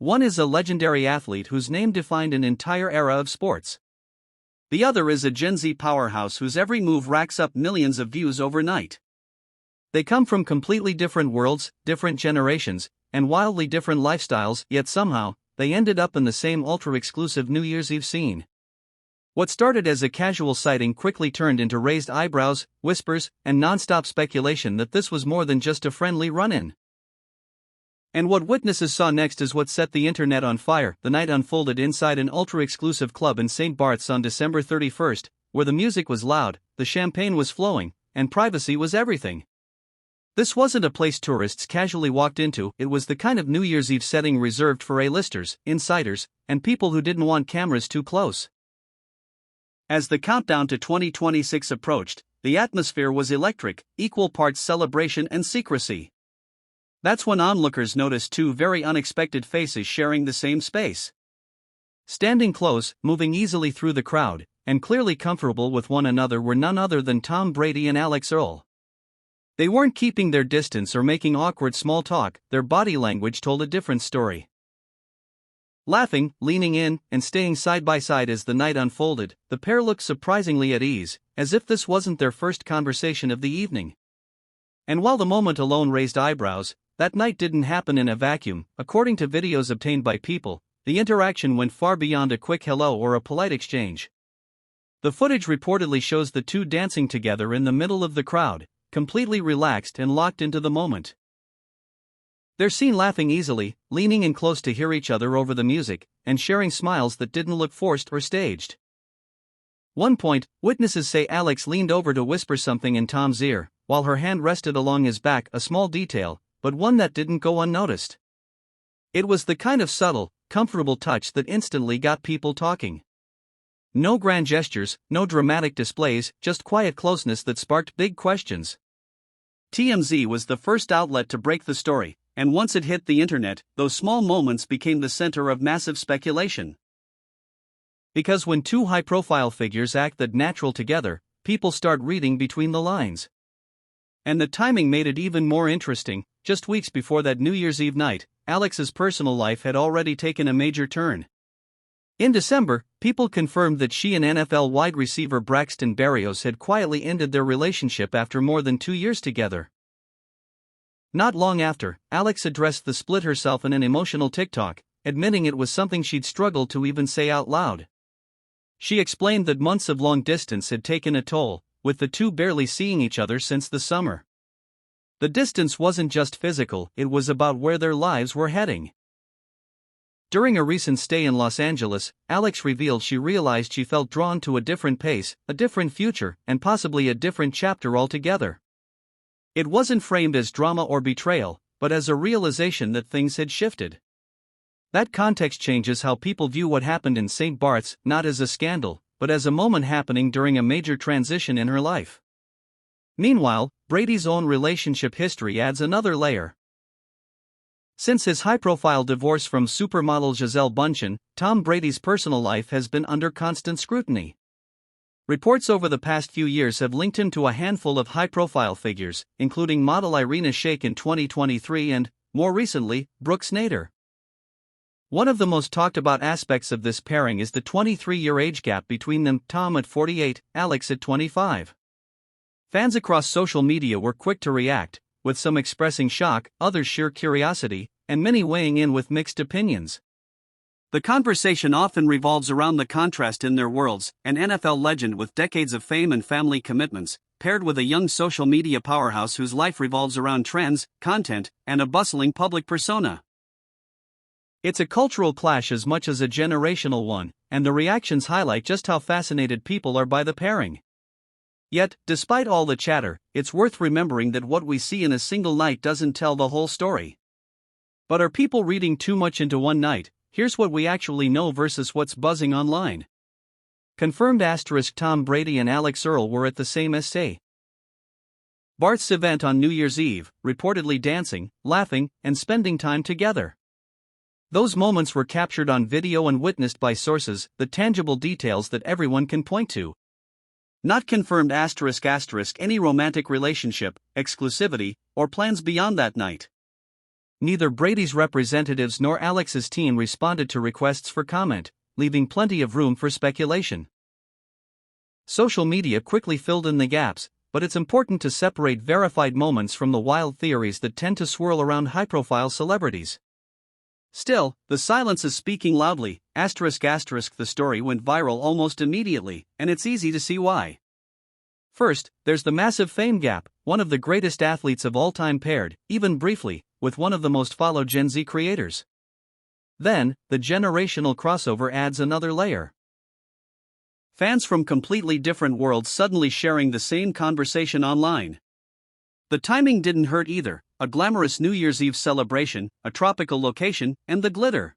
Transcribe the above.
One is a legendary athlete whose name defined an entire era of sports. The other is a Gen Z powerhouse whose every move racks up millions of views overnight. They come from completely different worlds, different generations, and wildly different lifestyles, yet somehow, they ended up in the same ultra-exclusive New Year's Eve scene. What started as a casual sighting quickly turned into raised eyebrows, whispers, and non-stop speculation that this was more than just a friendly run-in. And what witnesses saw next is what set the internet on fire. The night unfolded inside an ultra-exclusive club in St. Barth's on December 31st, where the music was loud, the champagne was flowing, and privacy was everything. This wasn't a place tourists casually walked into, it was the kind of New Year's Eve setting reserved for A-listers, insiders, and people who didn't want cameras too close. As the countdown to 2026 approached, the atmosphere was electric, equal parts celebration and secrecy. That's when onlookers noticed two very unexpected faces sharing the same space. Standing close, moving easily through the crowd, and clearly comfortable with one another were none other than Tom Brady and Alix Earle. They weren't keeping their distance or making awkward small talk, their body language told a different story. Laughing, leaning in, and staying side by side as the night unfolded, the pair looked surprisingly at ease, as if this wasn't their first conversation of the evening. And while the moment alone raised eyebrows, that night didn't happen in a vacuum. According to videos obtained by People, the interaction went far beyond a quick hello or a polite exchange. The footage reportedly shows the two dancing together in the middle of the crowd, completely relaxed and locked into the moment. They're seen laughing easily, leaning in close to hear each other over the music, and sharing smiles that didn't look forced or staged. One point, witnesses say Alix leaned over to whisper something in Tom's ear, while her hand rested along his back, a small detail, but one that didn't go unnoticed. It was the kind of subtle, comfortable touch that instantly got people talking. No grand gestures, no dramatic displays, just quiet closeness that sparked big questions. TMZ was the first outlet to break the story, and once it hit the internet, those small moments became the center of massive speculation. Because when two high-profile figures act that natural together, people start reading between the lines. And the timing made it even more interesting. Just weeks before that New Year's Eve night, Alix's personal life had already taken a major turn. In December, People confirmed that she and NFL wide receiver Braxton Berrios had quietly ended their relationship after more than 2 years together. Not long after, Alix addressed the split herself in an emotional TikTok, admitting it was something she'd struggled to even say out loud. She explained that months of long distance had taken a toll, with the two barely seeing each other since the summer. The distance wasn't just physical, it was about where their lives were heading. During a recent stay in Los Angeles, Alix revealed she realized she felt drawn to a different pace, a different future, and possibly a different chapter altogether. It wasn't framed as drama or betrayal, but as a realization that things had shifted. That context changes how people view what happened in St. Barth's, not as a scandal, but as a moment happening during a major transition in her life. Meanwhile, Brady's own relationship history adds another layer. Since his high-profile divorce from supermodel Gisele Bündchen, Tom Brady's personal life has been under constant scrutiny. Reports over the past few years have linked him to a handful of high-profile figures, including model Irina Shayk in 2023 and, more recently, Brooke Snyder. One of the most talked-about aspects of this pairing is the 23-year age gap between them, Tom at 48, Alix at 25. Fans across social media were quick to react, with some expressing shock, others sheer curiosity, and many weighing in with mixed opinions. The conversation often revolves around the contrast in their worlds: an NFL legend with decades of fame and family commitments, paired with a young social media powerhouse whose life revolves around trends, content, and a bustling public persona. It's a cultural clash as much as a generational one, and the reactions highlight just how fascinated people are by the pairing. Yet, despite all the chatter, it's worth remembering that what we see in a single night doesn't tell the whole story. But are people reading too much into one night? Here's what we actually know versus what's buzzing online. Confirmed * Tom Brady and Alix Earle were at the same St. Barth's event on New Year's Eve, reportedly dancing, laughing, and spending time together. Those moments were captured on video and witnessed by sources, the tangible details that everyone can point to. Not confirmed *** any romantic relationship, exclusivity, or plans beyond that night. Neither Brady's representatives nor Alix's team responded to requests for comment, leaving plenty of room for speculation. Social media quickly filled in the gaps, but it's important to separate verified moments from the wild theories that tend to swirl around high-profile celebrities. Still, the silence is speaking loudly. The story went viral almost immediately, and it's easy to see why. First, there's the massive fame gap. One of the greatest athletes of all time paired, even briefly, with one of the most followed Gen Z creators. Then, the generational crossover adds another layer. Fans from completely different worlds suddenly sharing the same conversation online. The timing didn't hurt either, a glamorous New Year's Eve celebration, a tropical location, and the glitter.